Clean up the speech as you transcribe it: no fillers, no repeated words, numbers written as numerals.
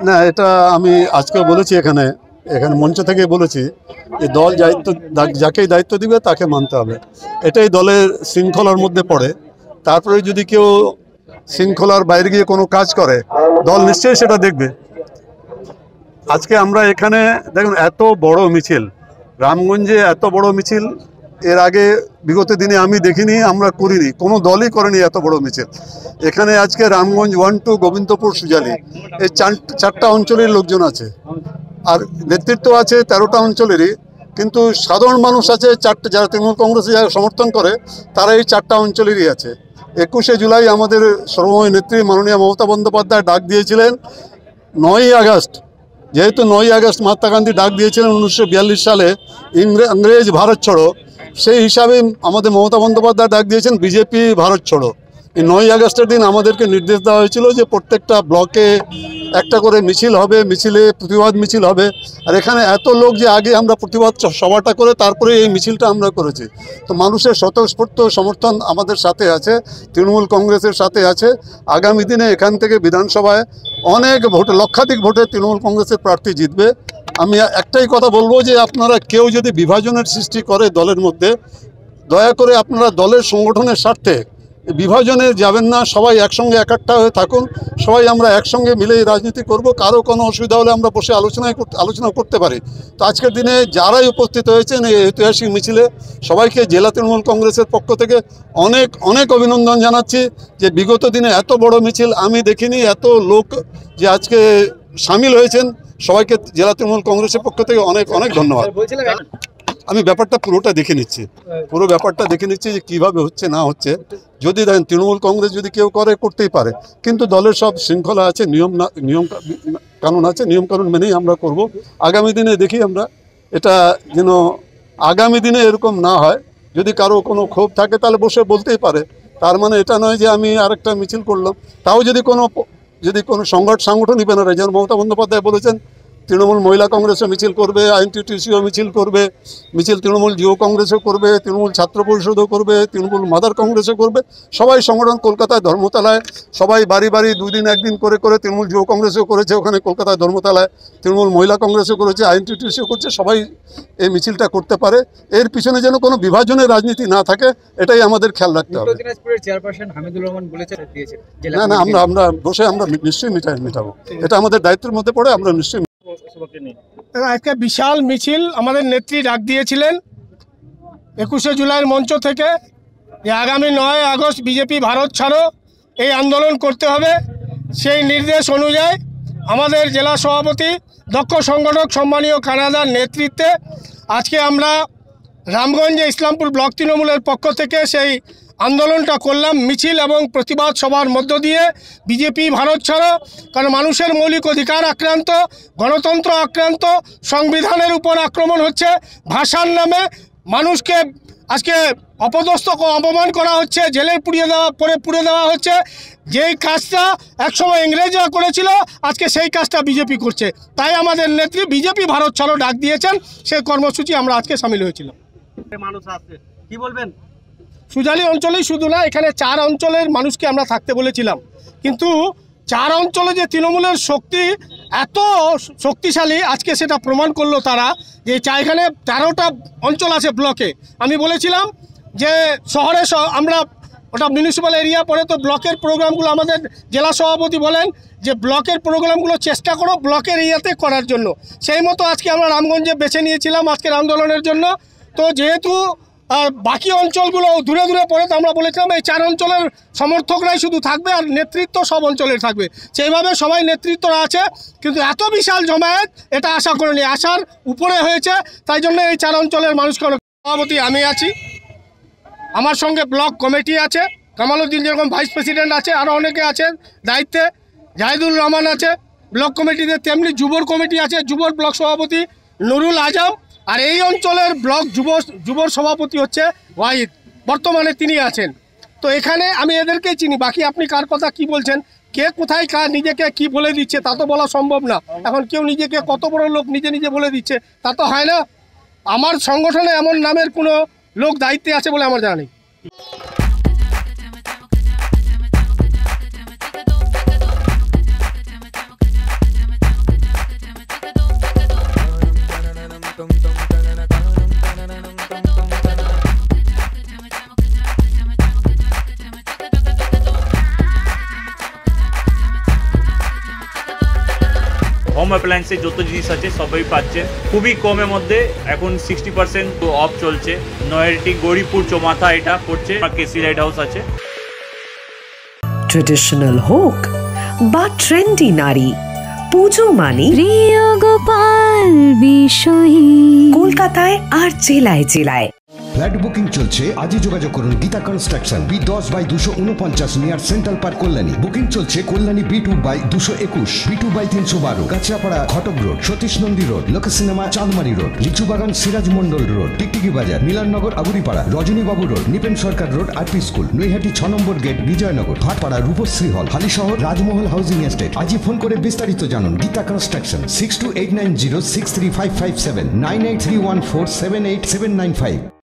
না, এটা আমি আজকে বলেছি, এখানে মঞ্চ থেকে বলেছি যে দল যাকেই দায়িত্ব দিবে তাকে মানতে হবে। এটাই দলের শৃঙ্খলার মধ্যে পড়ে। তারপরে যদি কেউ শৃঙ্খলার বাইরে গিয়ে কোনো কাজ করে, দল নিশ্চয়ই সেটা দেখবে। আজকে আমরা এখানে দেখুন, এত বড় মিছিল, রামগঞ্জে এত বড় মিছিল এর আগে বিগত দিনে আমি দেখিনি, আমরা করিনি, কোনো দলই করেনি এত বড় মিছিল। এখানে আজকে রামগঞ্জ 1, 2, গোবিন্দপুর, সুজালি, এই চারটা অঞ্চলের লোকজন আছে, আর নেতৃত্ব আছে 13টা অঞ্চলেরই, কিন্তু সাধারণ মানুষ আছে চারটে, যারা তৃণমূল কংগ্রেসে যারা সমর্থন করে তারা এই 4টা অঞ্চলেরই আছে। 21শে জুলাই আমাদের সর্বময় নেত্রী মাননীয় মমতা বন্দ্যোপাধ্যায় ডাক দিয়েছিলেন 9ই আগস্ট, যেহেতু 9ই আগস্ট মহাত্মা গান্ধী ডাক দিয়েছিলেন 1942 সালে ইংরেজ ভারত ছাড়ো, সেই হিসাবে আমাদের মমতা বন্দ্যোপাধ্যায় ডাক দিয়েছেন বিজেপি ভারত ছাড়ো। এই 9ই আগস্টের দিন আমাদেরকে নির্দেশ দেওয়া হয়েছিল যে প্রত্যেকটা ব্লকে একটা করে মিছিল হবে, মিছিলে প্রতিবাদ মিছিল হবে। আর এখানে এত লোক যে আগে আমরা প্রতিবাদ সভাটা করে তারপরে এই মিছিলটা আমরা করেছি। তো মানুষের স্বতঃস্ফূর্ত সমর্থন আমাদের সাথে আছে, তৃণমূল কংগ্রেসের সাথে আছে। আগামী দিনে এখান থেকে বিধানসভায় অনেক ভোটে, লক্ষাধিক ভোটে তৃণমূল কংগ্রেসের প্রার্থী জিতবে। আমি একটাই কথা বলবো যে আপনারা কেউ যদি বিভাজনের সৃষ্টি করে দলের মধ্যে, দয়া করে আপনারা দলের সংগঠনের স্বার্থে বিভাজনে যাবেন না, সবাই একসঙ্গে একাট্টা হয়ে থাকুন, সবাই আমরা একসঙ্গে মিলেই রাজনীতি করব। কারো কোনো অসুবিধা হলে আমরা বসে আলোচনা করতে পারি। তো আজকের দিনে যারাই উপস্থিত হয়েছেন এই ঐতিহাসিক মিছিলে, সবাইকে জেলা তৃণমূল কংগ্রেসের পক্ষ থেকে অনেক অনেক অভিনন্দন জানাচ্ছি যে বিগত দিনে এত বড় মিছিল আমি দেখিনি, এত লোক যে আজকে সামিল হয়েছেন, সবাইকে জেলা তৃণমূল কংগ্রেসের পক্ষ থেকে অনেক অনেক ধন্যবাদ। আমি ব্যাপারটা পুরোটা দেখে নিচ্ছি, পুরো ব্যাপারটা দেখে নিচ্ছি যে কীভাবে হচ্ছে না হচ্ছে। যদি দেখেন তৃণমূল কংগ্রেস যদি কেউ করতেই পারে, কিন্তু দলের সব শৃঙ্খলা আছে, নিয়ম কানুন আছে, নিয়ম কানুন মেনেই আমরা করব। আগামী দিনে দেখি আমরা এটা যেন আগামী দিনে এরকম না হয়। যদি কারো কোনো ক্ষোভ থাকে তাহলে বসে বলতেই পারে, তার মানে এটা নয় যে আমি আরেকটা মিছিল করলাম। তাও যদি কোনো সাংগঠনিক ব্যানারে, যেমন মমতা বন্দ্যোপাধ্যায় বলেছেন তৃণমূল মহিলা কংগ্রেসও মিছিল করবে, আইএনটিটিউসিও মিছিল করবে, মিছিল তৃণমূল যুব কংগ্রেসও করবে, তৃণমূল ছাত্র পরিষদও করবে, তৃণমূল মাদার কংগ্রেসও করবে, সবাই সংগঠন কলকাতায় ধর্মতলায়, সবাই বাড়ি বাড়ি 2 দিন 1 দিন করে করে তৃণমূল যুব কংগ্রেসও করেছে ওখানে কলকাতায় ধর্মতলায়, তৃণমূল মহিলা কংগ্রেসও করেছে, আইএনটিটিউসিও করছে, সবাই এই মিছিলটা করতে পারে। এর পিছনে যেন কোনো বিভাজনের রাজনীতি না থাকে, এটাই আমাদের খেয়াল রাখতে হবে। না না, আমরা বসে আমরা নিশ্চয়ই মেটাবো, এটা আমাদের দায়িত্বের মধ্যে পড়ে, আমরা নিশ্চয়ই। আজকে বিশাল মিছিল আমাদের নেত্রী ডাক দিয়েছিলেন 21শে জুলাইয়ের মঞ্চ থেকে, যে আগামী 9 আগস্ট বিজেপি ভারত ছাড়ো এই আন্দোলন করতে হবে। সেই নির্দেশ অনুযায়ী আমাদের জেলা সভাপতি দক্ষ সংগঠক সম্মানীয় কানাদার নেতৃত্বে আজকে আমরা রামগঞ্জে ইসলামপুর ব্লক তৃণমূলের পক্ষ থেকে সেই আন্দোলনটা করলাম, মিছিল এবং প্রতিবাদ সভার মধ্য দিয়ে। বিজেপি ভারত ছাড়ো, কারণ মানুষের মৌলিক অধিকার আক্রান্ত, গণতন্ত্র আক্রান্ত, সংবিধানের উপর আক্রমণ হচ্ছে, ভাষার নামে মানুষকে আজকে অপমান করা হচ্ছে, জেলে পুড়িয়ে দেওয়া হচ্ছে। যেই কাজটা একসময় ইংরেজরা করেছিল, আজকে সেই কাজটা বিজেপি করছে। তাই আমাদের নেত্রী বিজেপি ভারত ছাড়ো ডাক দিয়েছেন, সেই কর্মসূচি আমরা আজকে সামিল হয়েছিলাম। মানুষ আসছে, কি বলবেন? সুজালি অঞ্চলেই শুধু না, এখানে 4 অঞ্চলের মানুষকে আমরা থাকতে বলেছিলাম, কিন্তু 4 অঞ্চলে যে তৃণমূলের শক্তি এত শক্তিশালী আজকে সেটা প্রমাণ করলো তারা, যে এখানে 13টা অঞ্চল আছে ব্লকে। আমি বলেছিলাম যে শহরে আমরা ওটা মিউনিসিপ্যাল এরিয়া পড়ে, তো ব্লকের প্রোগ্রামগুলো আমাদের জেলা সভাপতি বলেন যে ব্লকের প্রোগ্রামগুলো চেষ্টা করো ব্লকের এরিয়াতে করার জন্য। সেই মতো আজকে আমরা রামগঞ্জে বেছে নিয়েছিলাম আজকের আন্দোলনের জন্য। তো যেহেতু বাকি অঞ্চলগুলো দূরে দূরে পড়ে, তো আমরা বলেছিলাম এই 4 অঞ্চলের সমর্থকরাই শুধু থাকবে, আর নেতৃত্ব সব অঞ্চলের থাকবে। সেইভাবে সবাই নেতৃত্বরা আছে, কিন্তু এত বিশাল জমায়েত এটা আশা করিনি, আশার উপরে হয়েছে। তাই জন্য এই 4 অঞ্চলের মানুষকে সভাপতি আমি আছি, আমার সঙ্গে ব্লক কমিটি আছে, কামালউদ্দিন যেরকম ভাইস প্রেসিডেন্ট আছে, আরও অনেকে আছেন দায়িত্বে, জাহিদুর রহমান আছে ব্লক কমিটিতে, তেমনি যুবর কমিটি আছে, যুবর ব্লক সভাপতি নুরুল আজম, আর এই অঞ্চলের ব্লক যুবর সভাপতি হচ্ছে ওয়াহিদ, বর্তমানে তিনি আছেন। তো এখানে আমি এদেরকেই চিনি, বাকি আপনি কার কথা কি বলছেন, কে কোথায় কার নিজেকে কি বলে দিচ্ছে তা তো বলা সম্ভব না। এখন কেউ নিজেকে কত বড় লোক নিজে বলে দিচ্ছে তা তো হয় না। আমার সংগঠনে এমন নামের কোনো লোক দায়িত্বে আছে বলে আমার জানা নেই। হোম অ্যাপ্লায়েন্সে যত জিনিস আছে সবই পাচ্ছে খুবই কমের মধ্যে। এখন 60% অফ চলছে। নয়ারটি গৌরীপুর চৌমাথা এটা পড়ছে, কেসি লাইট হাউস আছে। ট্রেডিশনাল হোক বা ট্রেন্ডি নারী, পুজো মানে প্রিয় গোপাল বিষয়ী কলকাতায় আর জেলায় জেলায়। ফ্ল্যাট বুকিং চলছে, আজই যোগাযোগ করুন Gita construction, B10/249 near central park Kalyani. Booking চলছে কল্যাণী B2/221, B2/312, কাঁচরাপাড়া ঘটক রোড, সতীশ নন্দী রোড, লোক সিনেমা চাঁদমারি রোড, লিচুবাগান সিরাজ মন্ডল রোড, টিকটিকি বাজার, মিলননগর আগুরিপাড়া, রজনীবাবু রোড, নিপেন সরকার রোড, আরপি স্কুল, নৈহাটি 6 নম্বর গেট, বিজয়নগর, ভাটপাড়া রূপশ্রী হল, হালিশহর রাজমহল হাউজিং এস্টেট। আজই ফোন করে বিস্তারিত জানুন। গীতা কনস্ট্রাকশন 6289063557 9831478795।